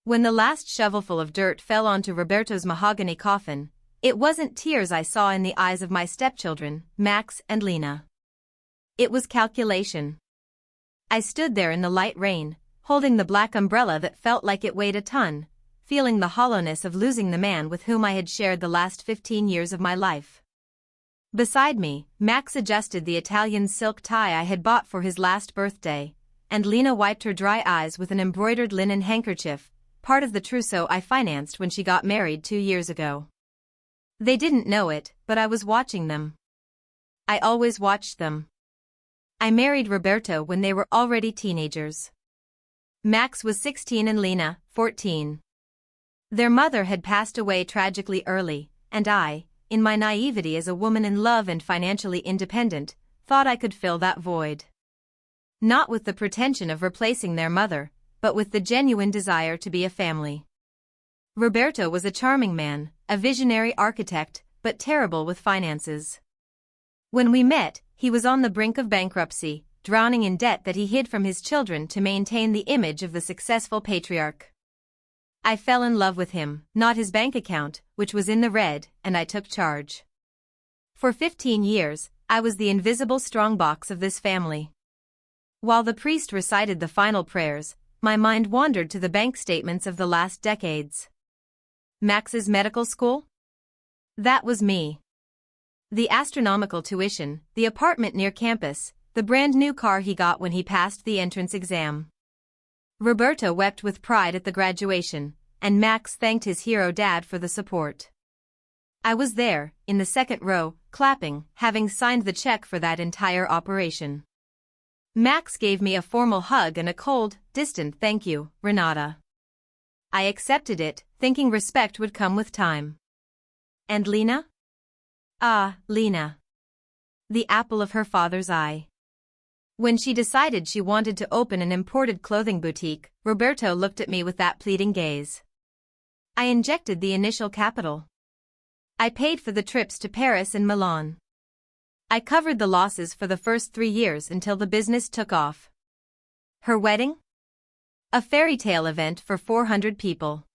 When the last shovelful of dirt fell onto Roberto's mahogany coffin, it wasn't tears I saw in the eyes of my stepchildren, Max and Lena. It was calculation. I stood there in the light rain, holding the black umbrella that felt like it weighed a ton, feeling the hollowness of losing the man with whom I had shared the last 15 years of my life. Beside me, Max adjusted the Italian silk tie I had bought for his last birthday, and Lena wiped her dry eyes with an embroidered linen handkerchief, part of the trousseau I financed when she got married 2 years ago. They didn't know it, but I was watching them. I always watched them. I married Roberto when they were already teenagers. Max was 16 and Lena, 14. Their mother had passed away tragically early, and I, in my naivety as a woman in love and financially independent, thought I could fill that void. Not with the pretension of replacing their mother, but with the genuine desire to be a family. Roberto was a charming man, a visionary architect, but terrible with finances. When we met, he was on the brink of bankruptcy, drowning in debt that he hid from his children to maintain the image of the successful patriarch. I fell in love with him, not his bank account, which was in the red, and I took charge. For 15 years, I was the invisible strongbox of this family. While the priest recited the final prayers, my mind wandered to the bank statements of the last decades. Max's medical school? That was me. The astronomical tuition, the apartment near campus, the brand new car he got when he passed the entrance exam. Roberto wept with pride at the graduation, and Max thanked his hero dad for the support. I was there, in the second row, clapping, having signed the check for that entire operation. Max gave me a formal hug and a cold, distant thank you, Renata. I accepted it, thinking respect would come with time. And Lena? Ah, Lena. The apple of her father's eye. When she decided she wanted to open an imported clothing boutique, Roberto looked at me with that pleading gaze. I injected the initial capital. I paid for the trips to Paris and Milan. I covered the losses for the first 3 years until the business took off. Her wedding? A fairy tale event for 400 people.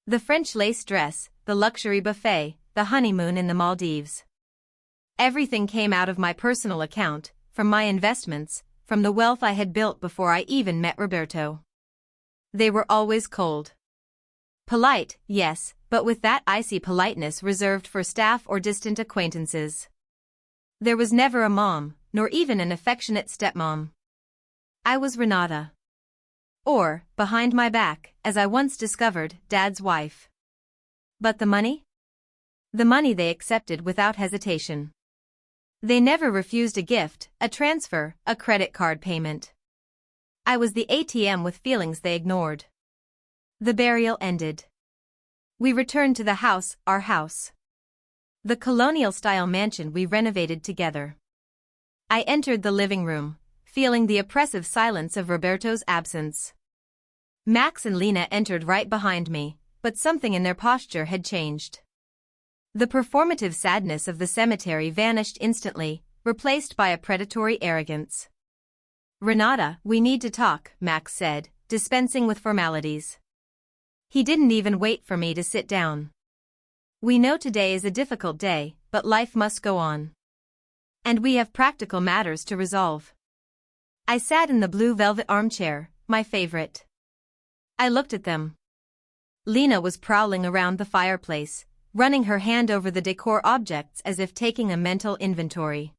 The French lace dress, the luxury buffet, the honeymoon in the Maldives. Everything came out of my personal account, from my investments, from the wealth I had built before I even met Roberto. They were always cold. Polite, yes, but with that icy politeness reserved for staff or distant acquaintances. There was never a mom, nor even an affectionate stepmom. I was Renata. Or, behind my back, as I once discovered, Dad's wife. But the money? The money they accepted without hesitation. They never refused a gift, a transfer, a credit card payment. I was the ATM with feelings they ignored. The burial ended. We returned to the house, our house. The colonial-style mansion we renovated together. I entered the living room, feeling the oppressive silence of Roberto's absence. Max and Lena entered right behind me, but something in their posture had changed. The performative sadness of the cemetery vanished instantly, replaced by a predatory arrogance. Renata, we need to talk, Max said, dispensing with formalities. He didn't even wait for me to sit down. We know today is a difficult day, but life must go on. And we have practical matters to resolve. I sat in the blue velvet armchair, my favorite. I looked at them. Lena was prowling around the fireplace, running her hand over the decor objects as if taking a mental inventory.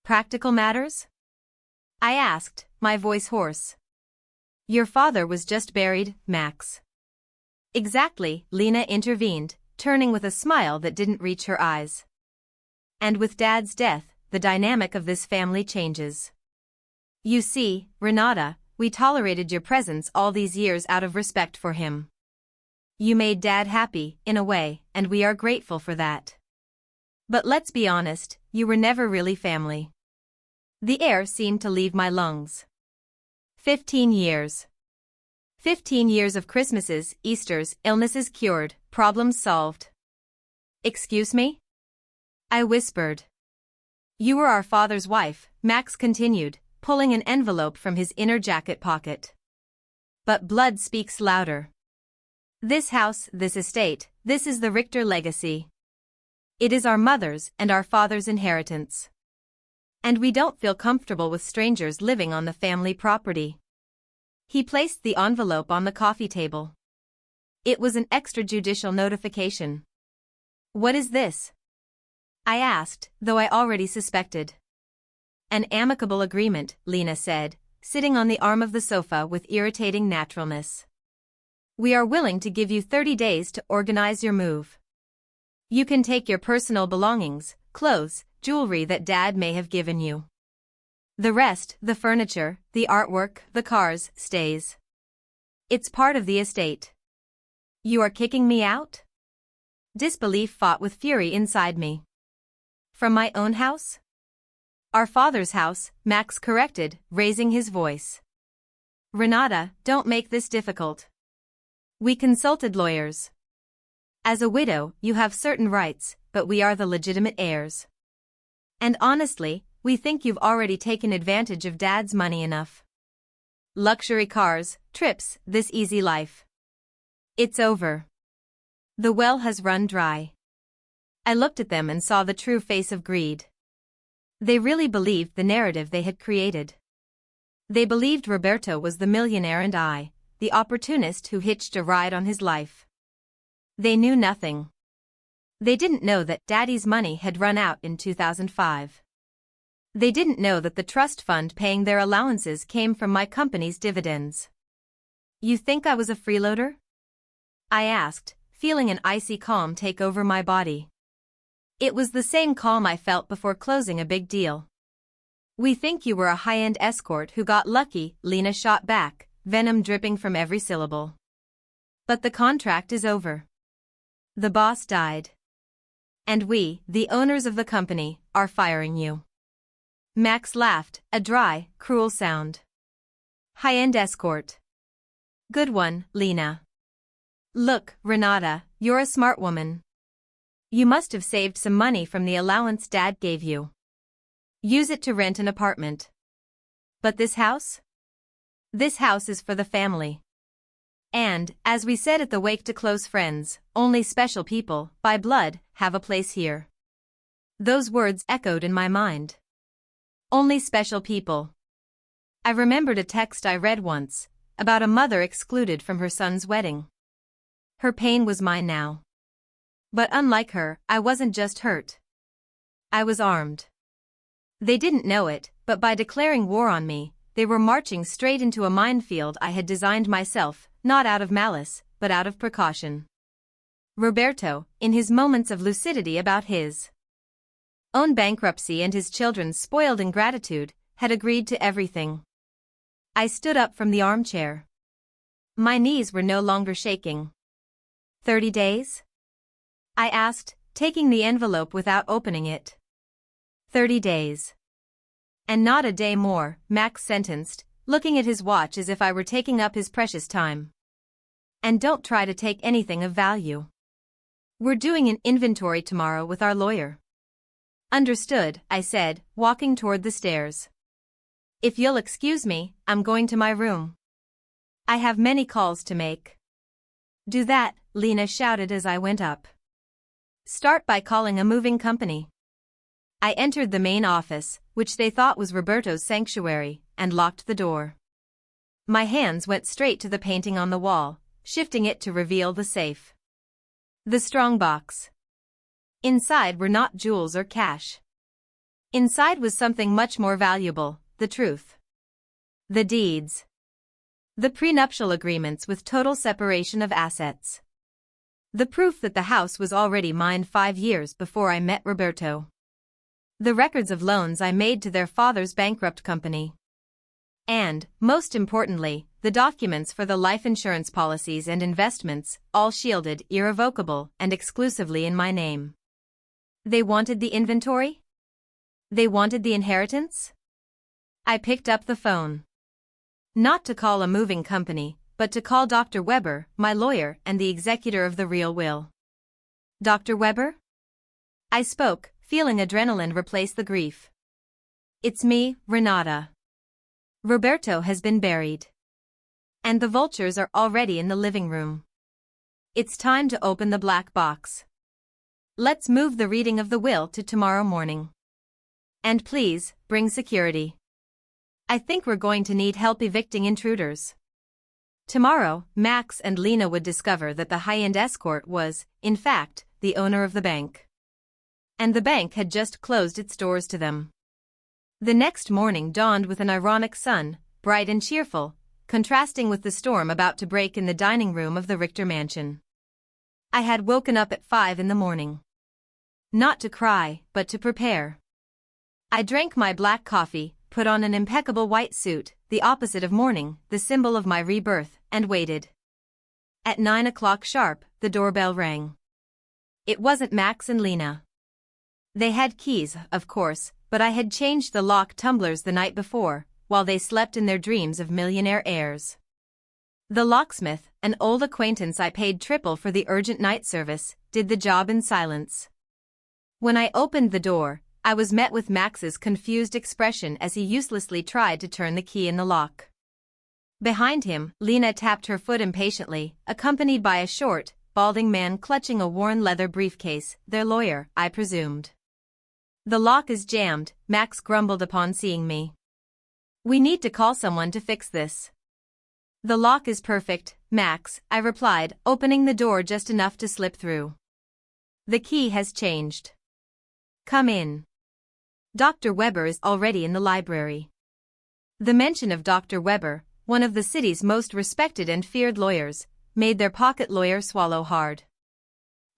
Practical matters? I asked, my voice hoarse. Your father was just buried, Max. Exactly, Lena intervened, turning with a smile that didn't reach her eyes. And with Dad's death, the dynamic of this family changes. You see, Renata, we tolerated your presence all these years out of respect for him. You made Dad happy, in a way, and we are grateful for that. But let's be honest, you were never really family. The air seemed to leave my lungs. 15 years. 15 years of Christmases, Easters, illnesses cured, problems solved. Excuse me? I whispered. You were our father's wife, Max continued, pulling an envelope from his inner jacket pocket. But blood speaks louder. This house, this estate, this is the Richter legacy. It is our mother's and our father's inheritance. And we don't feel comfortable with strangers living on the family property. He placed the envelope on the coffee table. It was an extrajudicial notification. What is this? I asked, though I already suspected. An amicable agreement, Lena said, sitting on the arm of the sofa with irritating naturalness. We are willing to give you 30 days to organize your move. You can take your personal belongings, clothes, jewelry that Dad may have given you. The rest, the furniture, the artwork, the cars, stays. It's part of the estate. You are kicking me out? Disbelief fought with fury inside me. From my own house? Our father's house, Max corrected, raising his voice. Renata, don't make this difficult. We consulted lawyers. As a widow, you have certain rights, but we are the legitimate heirs. And honestly, we think you've already taken advantage of Dad's money enough. Luxury cars, trips, this easy life. It's over. The well has run dry. I looked at them and saw the true face of greed. They really believed the narrative they had created. They believed Roberto was the millionaire and I, the opportunist who hitched a ride on his life. They knew nothing. They didn't know that Daddy's money had run out in 2005. They didn't know that the trust fund paying their allowances came from my company's dividends. You think I was a freeloader? I asked, feeling an icy calm take over my body. It was the same calm I felt before closing a big deal. We think you were a high-end escort who got lucky, Lena shot back, venom dripping from every syllable. But the contract is over. The boss died. And we, the owners of the company, are firing you. Max laughed, a dry, cruel sound. High-end escort. Good one, Lena. Look, Renata, you're a smart woman. You must have saved some money from the allowance Dad gave you. Use it to rent an apartment. But this house? This house is for the family. And, as we said at the wake to close friends, only special people, by blood, have a place here. Those words echoed in my mind. Only special people. I remembered a text I read once, about a mother excluded from her son's wedding. Her pain was mine now. But unlike her, I wasn't just hurt. I was armed. They didn't know it, but by declaring war on me, they were marching straight into a minefield I had designed myself, not out of malice, but out of precaution. Roberto, in his moments of lucidity about his own bankruptcy and his children's spoiled ingratitude, had agreed to everything. I stood up from the armchair. My knees were no longer shaking. 30 days? I asked, taking the envelope without opening it. 30 days. And not a day more, Max sentenced, looking at his watch as if I were taking up his precious time. And don't try to take anything of value. We're doing an inventory tomorrow with our lawyer. Understood, I said, walking toward the stairs. If you'll excuse me, I'm going to my room. I have many calls to make. Do that, Lena shouted as I went up. Start by calling a moving company. I entered the main office, which they thought was Roberto's sanctuary, and locked the door. My hands went straight to the painting on the wall, shifting it to reveal the safe. The strongbox. Inside were not jewels or cash. Inside was something much more valuable, the truth. The deeds. The prenuptial agreements with total separation of assets. The proof that the house was already mine 5 years before I met Roberto. The records of loans I made to their father's bankrupt company. And, most importantly, the documents for the life insurance policies and investments, all shielded, irrevocable, and exclusively in my name. They wanted the inventory? They wanted the inheritance? I picked up the phone. Not to call a moving company, but to call Dr. Weber, my lawyer and the executor of the real will. Dr. Weber? I spoke, feeling adrenaline replace the grief. It's me, Renata. Roberto has been buried. And the vultures are already in the living room. It's time to open the black box. Let's move the reading of the will to tomorrow morning. And please, bring security. I think we're going to need help evicting intruders. Tomorrow, Max and Lena would discover that the high-end escort was, in fact, the owner of the bank. And the bank had just closed its doors to them. The next morning dawned with an ironic sun, bright and cheerful, contrasting with the storm about to break in the dining room of the Richter mansion. I had woken up at 5 in the morning. Not to cry, but to prepare. I drank my black coffee, put on an impeccable white suit, the opposite of mourning, the symbol of my rebirth, and waited. At 9 o'clock sharp, the doorbell rang. It wasn't Max and Lena. They had keys, of course, but I had changed the lock tumblers the night before, while they slept in their dreams of millionaire heirs. The locksmith, an old acquaintance I paid triple for the urgent night service, did the job in silence. When I opened the door, I was met with Max's confused expression as he uselessly tried to turn the key in the lock. Behind him, Lena tapped her foot impatiently, accompanied by a short, balding man clutching a worn leather briefcase, their lawyer, I presumed. The lock is jammed, Max grumbled upon seeing me. We need to call someone to fix this. The lock is perfect, Max, I replied, opening the door just enough to slip through. The key has changed. Come in. Dr. Weber is already in the library. The mention of Dr. Weber, one of the city's most respected and feared lawyers, made their pocket lawyer swallow hard.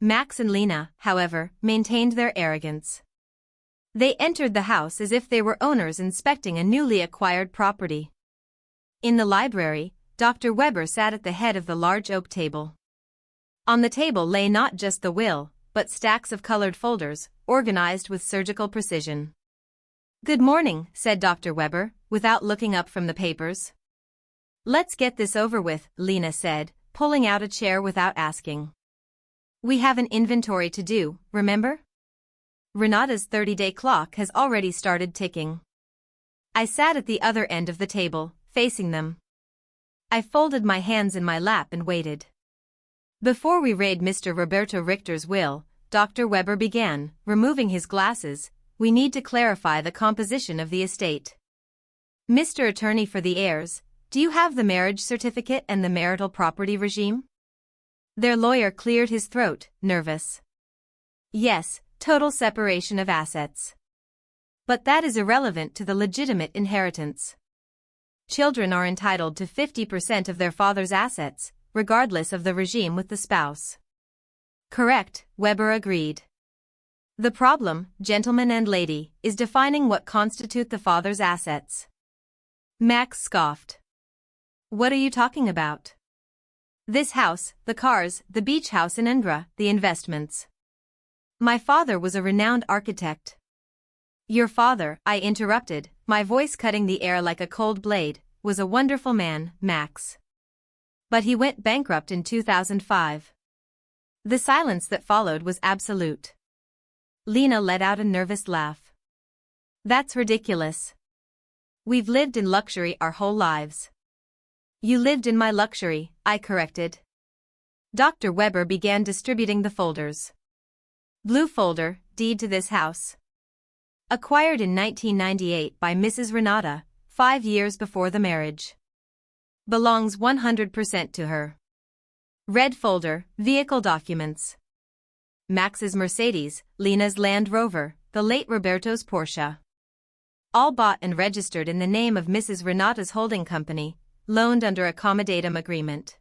Max and Lena, however, maintained their arrogance. They entered the house as if they were owners inspecting a newly acquired property. In the library, Dr. Weber sat at the head of the large oak table. On the table lay not just the will, but stacks of colored folders, organized with surgical precision. Good morning, said Dr. Weber, without looking up from the papers. Let's get this over with, Lena said, pulling out a chair without asking. We have an inventory to do, remember? Renata's 30-day clock has already started ticking. I sat at the other end of the table, facing them. I folded my hands in my lap and waited. Before we read Mr. Roberto Richter's will, Dr. Weber began, removing his glasses, we need to clarify the composition of the estate. Mr. Attorney for the heirs, do you have the marriage certificate and the marital property regime? Their lawyer cleared his throat, nervous. Yes, total separation of assets. But that is irrelevant to the legitimate inheritance. Children are entitled to 50% of their father's assets, regardless of the regime with the spouse. Correct, Weber agreed. The problem, gentleman and lady, is defining what constitute the father's assets. Max scoffed. What are you talking about? This house, the cars, the beach house in Indra, the investments. My father was a renowned architect. Your father, I interrupted, my voice cutting the air like a cold blade, was a wonderful man, Max. But he went bankrupt in 2005. The silence that followed was absolute. Lena let out a nervous laugh. That's ridiculous. We've lived in luxury our whole lives. You lived in my luxury, I corrected. Dr. Weber began distributing the folders. Blue folder, deed to this house. Acquired in 1998 by Mrs. Renata, 5 years before the marriage. Belongs 100% to her. Red folder, vehicle documents. Max's Mercedes, Lena's Land Rover, the late Roberto's Porsche. All bought and registered in the name of Mrs. Renata's holding company, loaned under a commoditatum agreement.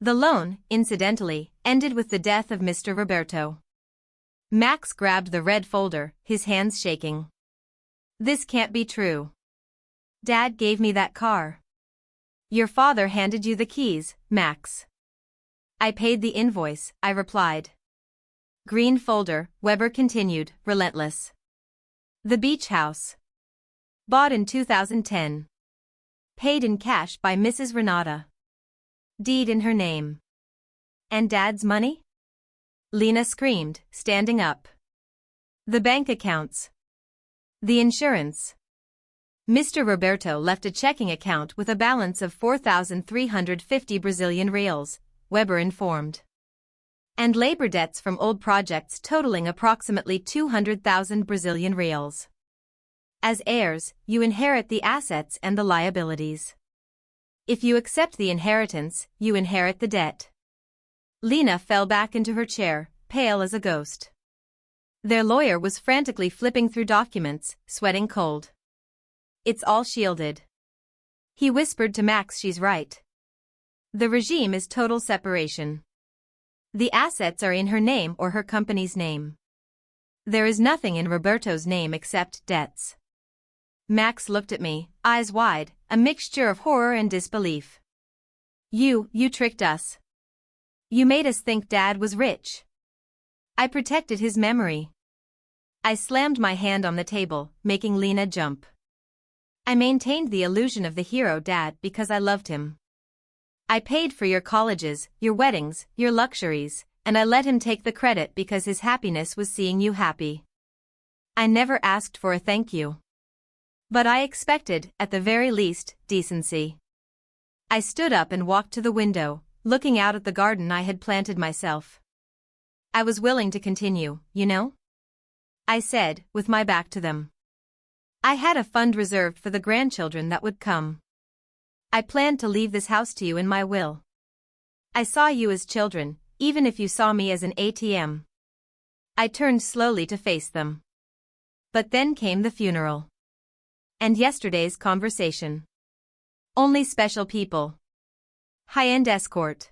The loan, incidentally, ended with the death of Mr. Roberto. Max grabbed the red folder, his hands shaking. This can't be true. Dad gave me that car. Your father handed you the keys, Max. I paid the invoice, I replied. Green folder, Weber continued, relentless. The beach house. Bought in 2010. Paid in cash by Mrs. Renata. Deed in her name. And Dad's money? Lena screamed, standing up. The bank accounts. The insurance. Mr. Roberto left a checking account with a balance of 4,350 Brazilian reals, Weber informed. And labor debts from old projects totaling approximately 200,000 Brazilian reals. As heirs, you inherit the assets and the liabilities. If you accept the inheritance, you inherit the debt. Lena fell back into her chair, pale as a ghost. Their lawyer was frantically flipping through documents, sweating cold. It's all shielded. He whispered to Max, she's right. The regime is total separation. The assets are in her name or her company's name. There is nothing in Roberto's name except debts. Max looked at me, eyes wide, a mixture of horror and disbelief. You tricked us. You made us think Dad was rich. I protected his memory. I slammed my hand on the table, making Lena jump. I maintained the illusion of the hero dad because I loved him. I paid for your colleges, your weddings, your luxuries, and I let him take the credit because his happiness was seeing you happy. I never asked for a thank you. But I expected, at the very least, decency. I stood up and walked to the window, looking out at the garden I had planted myself. I was willing to continue, you know? I said, with my back to them. I had a fund reserved for the grandchildren that would come. I planned to leave this house to you in my will. I saw you as children, even if you saw me as an ATM. I turned slowly to face them. But then came the funeral. And yesterday's conversation. Only special people. High-end escort.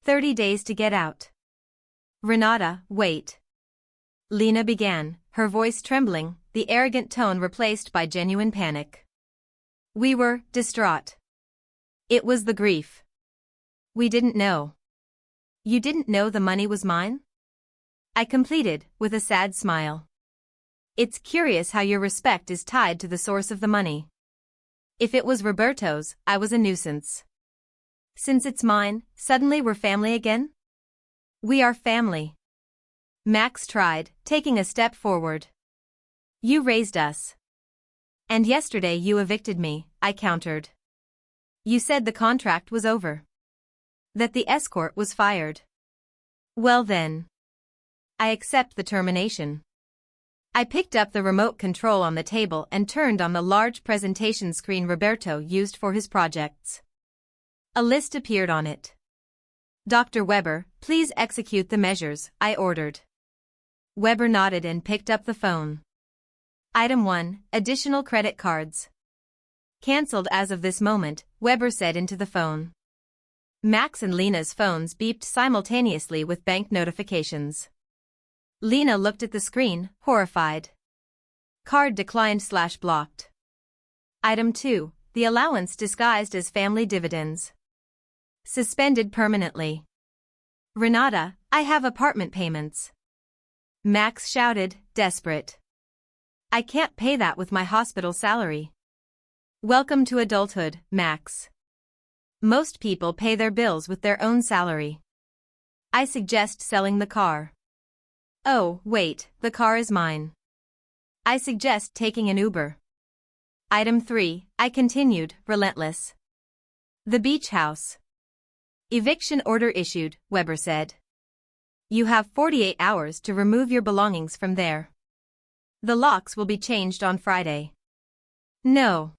30 days to get out. Renata, wait. Lena began, her voice trembling, the arrogant tone replaced by genuine panic. We were distraught. It was the grief. We didn't know. You didn't know the money was mine? I completed, with a sad smile. It's curious how your respect is tied to the source of the money. If it was Roberto's, I was a nuisance. Since it's mine, suddenly we're family again? We are family. Max tried, taking a step forward. You raised us. And yesterday you evicted me, I countered. You said the contract was over. That the escort was fired. Well then. I accept the termination. I picked up the remote control on the table and turned on the large presentation screen Roberto used for his projects. A list appeared on it. Dr. Weber, please execute the measures, I ordered. Weber nodded and picked up the phone. Item 1, additional credit cards. Cancelled as of this moment, Weber said into the phone. Max and Lena's phones beeped simultaneously with bank notifications. Lena looked at the screen, horrified. Card declined/blocked. Item 2, the allowance disguised as family dividends. Suspended permanently. Renata, I have apartment payments. Max shouted, desperate. I can't pay that with my hospital salary. Welcome to adulthood, Max. Most people pay their bills with their own salary. I suggest selling the car. Oh, wait, the car is mine. I suggest taking an Uber. Item 3, I continued, relentless. The beach house. Eviction order issued, Weber said. You have 48 hours to remove your belongings from there. The locks will be changed on Friday. No.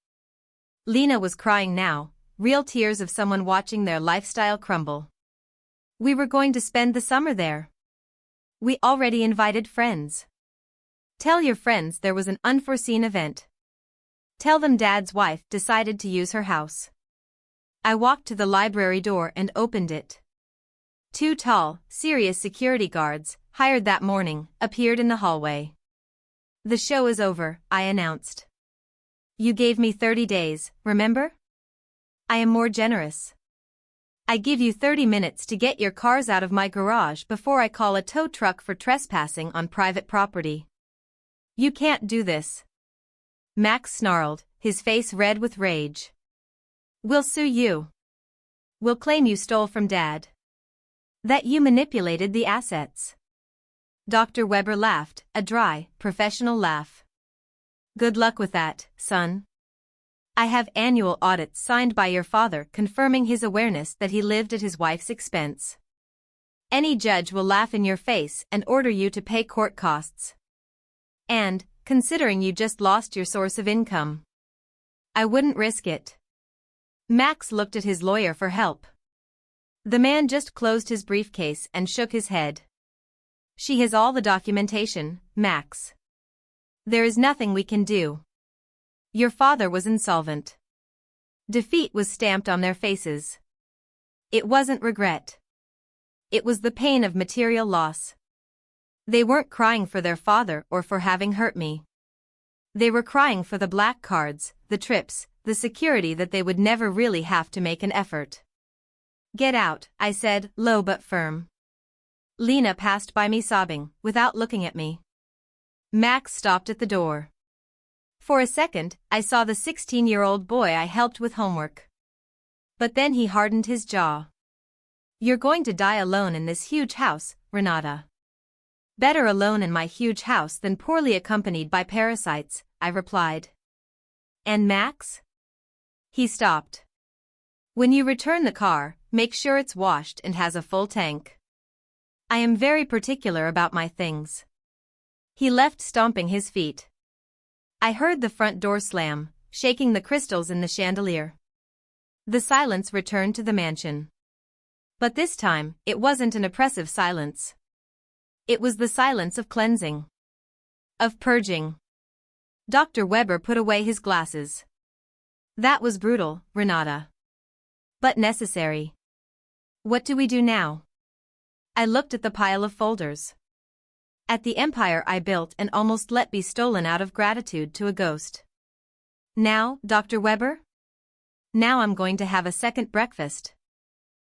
Lena was crying now, real tears of someone watching their lifestyle crumble. We were going to spend the summer there. We already invited friends. Tell your friends there was an unforeseen event. Tell them Dad's wife decided to use her house. I walked to the library door and opened it. 2 tall, serious security guards, hired that morning, appeared in the hallway. The show is over, I announced. You gave me 30 days, remember? I am more generous. I give you 30 minutes to get your cars out of my garage before I call a tow truck for trespassing on private property. You can't do this. Max snarled, his face red with rage. We'll sue you. We'll claim you stole from Dad. That you manipulated the assets. Dr. Weber laughed, a dry, professional laugh. Good luck with that, son. I have annual audits signed by your father confirming his awareness that he lived at his wife's expense. Any judge will laugh in your face and order you to pay court costs. And, considering you just lost your source of income, I wouldn't risk it. Max looked at his lawyer for help. The man just closed his briefcase and shook his head. She has all the documentation, Max. There is nothing we can do. Your father was insolvent. Defeat was stamped on their faces. It wasn't regret. It was the pain of material loss. They weren't crying for their father or for having hurt me. They were crying for the black cards, the trips, the security that they would never really have to make an effort. Get out, I said, low but firm. Lena passed by me sobbing, without looking at me. Max stopped at the door. For a second, I saw the 16-year-old boy I helped with homework. But then he hardened his jaw. You're going to die alone in this huge house, Renata. Better alone in my huge house than poorly accompanied by parasites, I replied. And Max? He stopped. When you return the car, make sure it's washed and has a full tank. I am very particular about my things. He left stomping his feet. I heard the front door slam, shaking the crystals in the chandelier. The silence returned to the mansion. But this time, it wasn't an oppressive silence. It was the silence of cleansing. Of purging. Dr. Weber put away his glasses. That was brutal, Renata. But necessary. What do we do now? I looked at the pile of folders. At the empire I built and almost let be stolen out of gratitude to a ghost. Now, Dr. Weber? Now I'm going to have a second breakfast.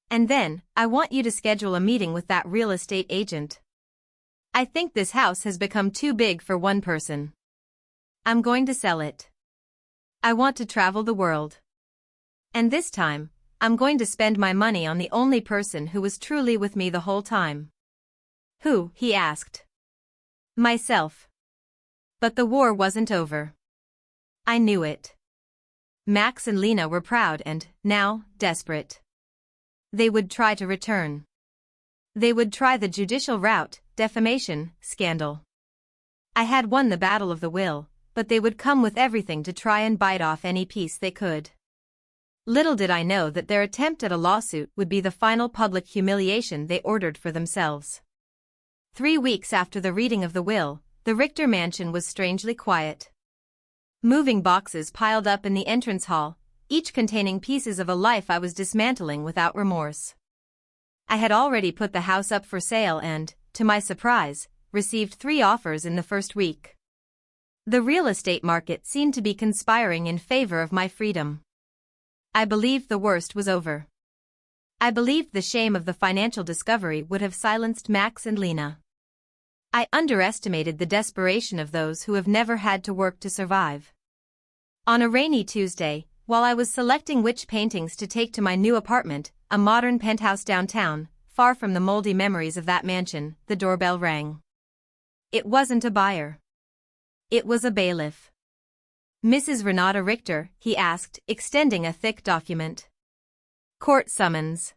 And then, I want you to schedule a meeting with that real estate agent. I think this house has become too big for one person. I'm going to sell it. I want to travel the world. And this time, I'm going to spend my money on the only person who was truly with me the whole time. Who? He asked. Myself. But the war wasn't over. I knew it. Max and Lena were proud and, now, desperate. They would try to return. They would try the judicial route, defamation, scandal. I had won the battle of the will, but they would come with everything to try and bite off any piece they could. Little did I know that their attempt at a lawsuit would be the final public humiliation they ordered for themselves. 3 weeks after the reading of the will, the Richter mansion was strangely quiet. Moving boxes piled up in the entrance hall, each containing pieces of a life I was dismantling without remorse. I had already put the house up for sale and, to my surprise, received 3 offers in the first week. The real estate market seemed to be conspiring in favor of my freedom. I believed the worst was over. I believed the shame of the financial discovery would have silenced Max and Lena. I underestimated the desperation of those who have never had to work to survive. On a rainy Tuesday, while I was selecting which paintings to take to my new apartment, a modern penthouse downtown, far from the moldy memories of that mansion, the doorbell rang. It wasn't a buyer. It was a bailiff. Mrs. Renata Richter, he asked, extending a thick document. Court summons.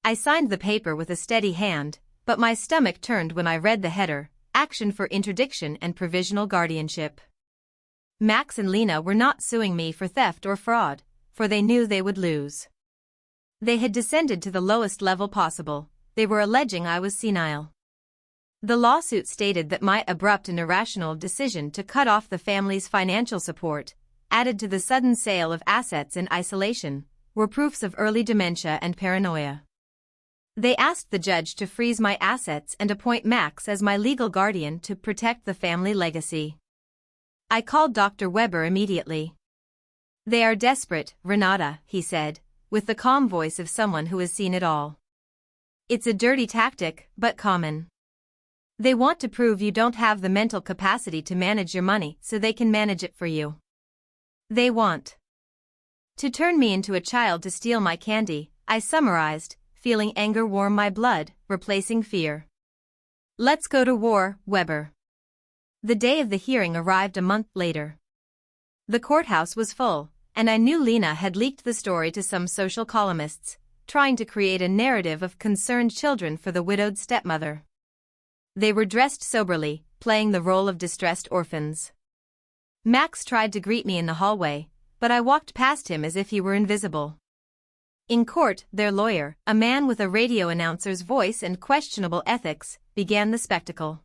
I signed the paper with a steady hand, but my stomach turned when I read the header, Action for Interdiction and Provisional Guardianship. Max and Lena were not suing me for theft or fraud, for they knew they would lose. They had descended to the lowest level possible. They were alleging I was senile. The lawsuit stated that my abrupt and irrational decision to cut off the family's financial support, added to the sudden sale of assets in isolation, were proofs of early dementia and paranoia. They asked the judge to freeze my assets and appoint Max as my legal guardian to protect the family legacy. I called Dr. Weber immediately. They are desperate, Renata, he said, with the calm voice of someone who has seen it all. It's a dirty tactic, but common. They want to prove you don't have the mental capacity to manage your money so they can manage it for you. They want to turn me into a child to steal my candy, I summarized, feeling anger warm my blood, replacing fear. Let's go to war, Weber. The day of the hearing arrived a month later. The courthouse was full, and I knew Lena had leaked the story to some social columnists, trying to create a narrative of concerned children for the widowed stepmother. They were dressed soberly, playing the role of distressed orphans. Max tried to greet me in the hallway, but I walked past him as if he were invisible. In court, their lawyer, a man with a radio announcer's voice and questionable ethics, began the spectacle.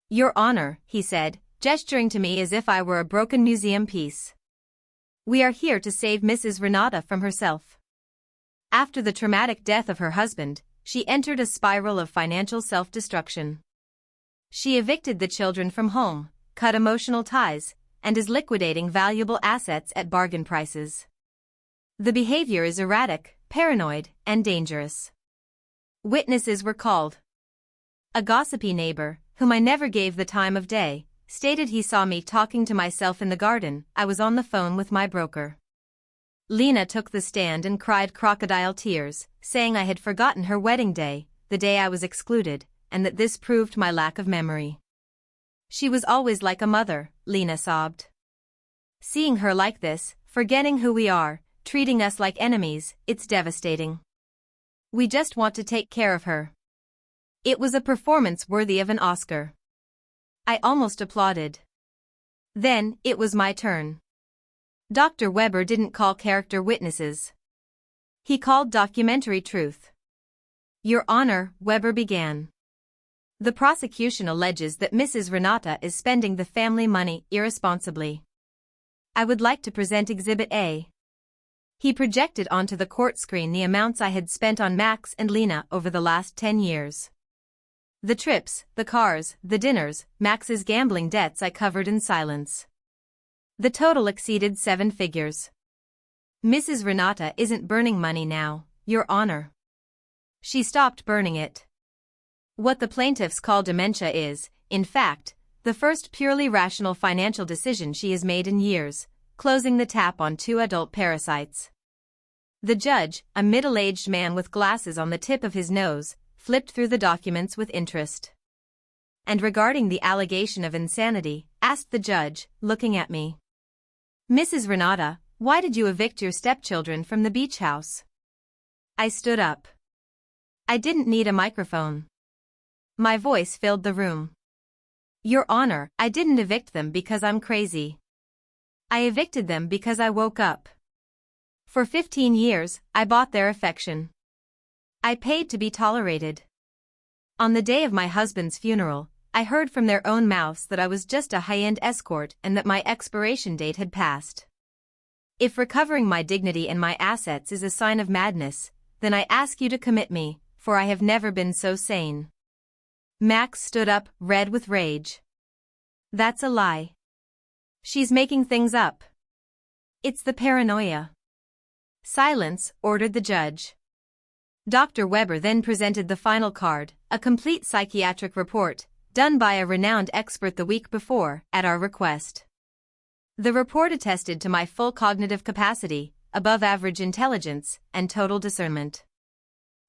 "Your Honor," he said, gesturing to me as if I were a broken museum piece. "We are here to save Mrs. Renata from herself. After the traumatic death of her husband, she entered a spiral of financial self-destruction. She evicted the children from home, cut emotional ties, and is liquidating valuable assets at bargain prices. The behavior is erratic, paranoid, and dangerous." Witnesses were called. A gossipy neighbor, whom I never gave the time of day, stated he saw me talking to myself in the garden. I was on the phone with my broker. Lena took the stand and cried crocodile tears, saying I had forgotten her wedding day, the day I was excluded, and that this proved my lack of memory. "She was always like a mother," Lena sobbed. "Seeing her like this, forgetting who we are, treating us like enemies, it's devastating. We just want to take care of her." It was a performance worthy of an Oscar. I almost applauded. Then, it was my turn. Dr. Weber didn't call character witnesses. He called documentary truth. "Your Honor," Weber began. "The prosecution alleges that Mrs. Renata is spending the family money irresponsibly. I would like to present Exhibit A." He projected onto the court screen the amounts I had spent on Max and Lena over the last 10 years. The trips, the cars, the dinners, Max's gambling debts I covered in silence. The total exceeded 7 figures. "Mrs. Renata isn't burning money now, Your Honor. She stopped burning it. What the plaintiffs call dementia is, in fact, the first purely rational financial decision she has made in years, closing the tap on 2 adult parasites." The judge, a middle-aged man with glasses on the tip of his nose, flipped through the documents with interest. "And regarding the allegation of insanity," asked the judge, looking at me. "Mrs. Renata, why did you evict your stepchildren from the beach house?" I stood up. I didn't need a microphone. My voice filled the room. "Your Honor, I didn't evict them because I'm crazy. I evicted them because I woke up. For 15 years, I bought their affection. I paid to be tolerated. On the day of my husband's funeral, I heard from their own mouths that I was just a high-end escort and that my expiration date had passed. If recovering my dignity and my assets is a sign of madness, then I ask you to commit me, for I have never been so sane." Max stood up, red with rage. "That's a lie. She's making things up. It's the paranoia." "Silence," ordered the judge. Dr. Weber then presented the final card, a complete psychiatric report, done by a renowned expert the week before, at our request. The report attested to my full cognitive capacity, above-average intelligence, and total discernment.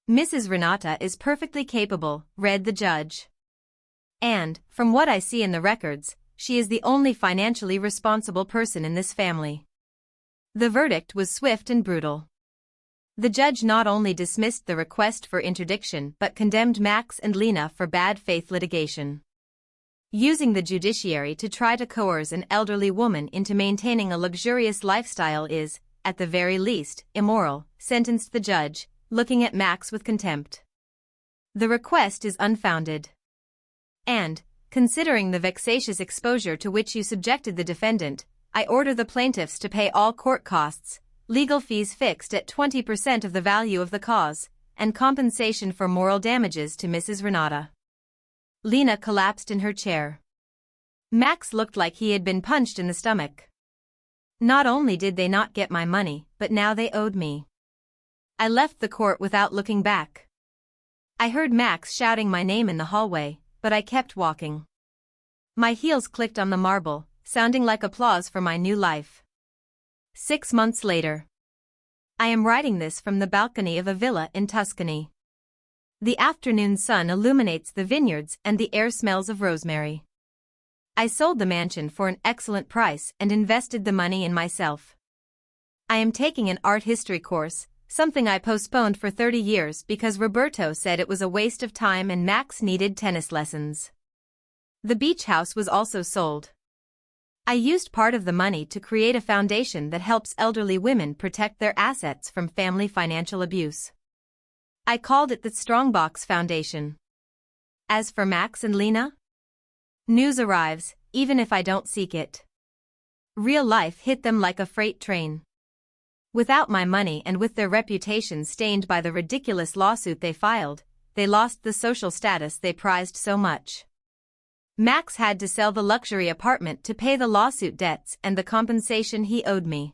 "Mrs. Renata is perfectly capable," read the judge. "And, from what I see in the records, she is the only financially responsible person in this family." The verdict was swift and brutal. The judge not only dismissed the request for interdiction but condemned Max and Lena for bad faith litigation. Using the judiciary to try to coerce an elderly woman into maintaining a luxurious lifestyle is, at the very least, immoral, sentenced the judge, looking at Max with contempt. "The request is unfounded. And, considering the vexatious exposure to which you subjected the defendant, I order the plaintiffs to pay all court costs, legal fees fixed at 20% of the value of the cause, and compensation for moral damages to Mrs. Renata." Lena collapsed in her chair. Max looked like he had been punched in the stomach. Not only did they not get my money, but now they owed me. I left the court without looking back. I heard Max shouting my name in the hallway, but I kept walking. My heels clicked on the marble, sounding like applause for my new life. 6 months later. I am writing this from the balcony of a villa in Tuscany. The afternoon sun illuminates the vineyards and the air smells of rosemary. I sold the mansion for an excellent price and invested the money in myself. I am taking an art history course, something I postponed for 30 years because Roberto said it was a waste of time and Max needed tennis lessons. The beach house was also sold. I used part of the money to create a foundation that helps elderly women protect their assets from family financial abuse. I called it the Strongbox Foundation. As for Max and Lena? News arrives, even if I don't seek it. Real life hit them like a freight train. Without my money and with their reputation stained by the ridiculous lawsuit they filed, they lost the social status they prized so much. Max had to sell the luxury apartment to pay the lawsuit debts and the compensation he owed me.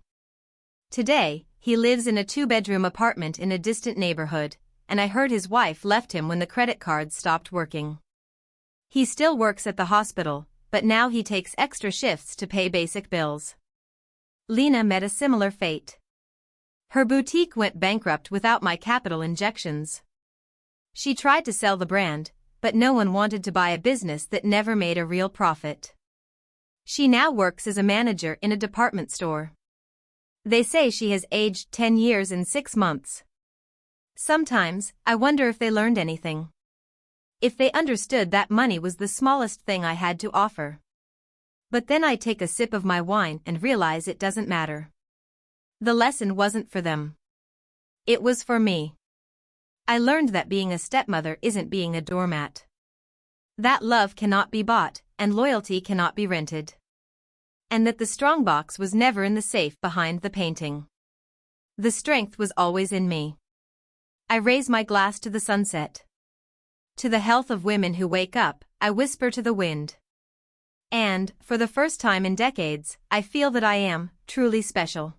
Today, he lives in a 2-bedroom apartment in a distant neighborhood, and I heard his wife left him when the credit cards stopped working. He still works at the hospital, but now he takes extra shifts to pay basic bills. Lena met a similar fate. Her boutique went bankrupt without my capital injections. She tried to sell the brand, but no one wanted to buy a business that never made a real profit. She now works as a manager in a department store. They say she has aged 10 years in 6 months. Sometimes, I wonder if they learned anything. If they understood that money was the smallest thing I had to offer. But then I take a sip of my wine and realize it doesn't matter. The lesson wasn't for them. It was for me. I learned that being a stepmother isn't being a doormat. That love cannot be bought, and loyalty cannot be rented. And that the strongbox was never in the safe behind the painting. The strength was always in me. I raise my glass to the sunset. To the health of women who wake up, I whisper to the wind. And, for the first time in decades, I feel that I am truly special.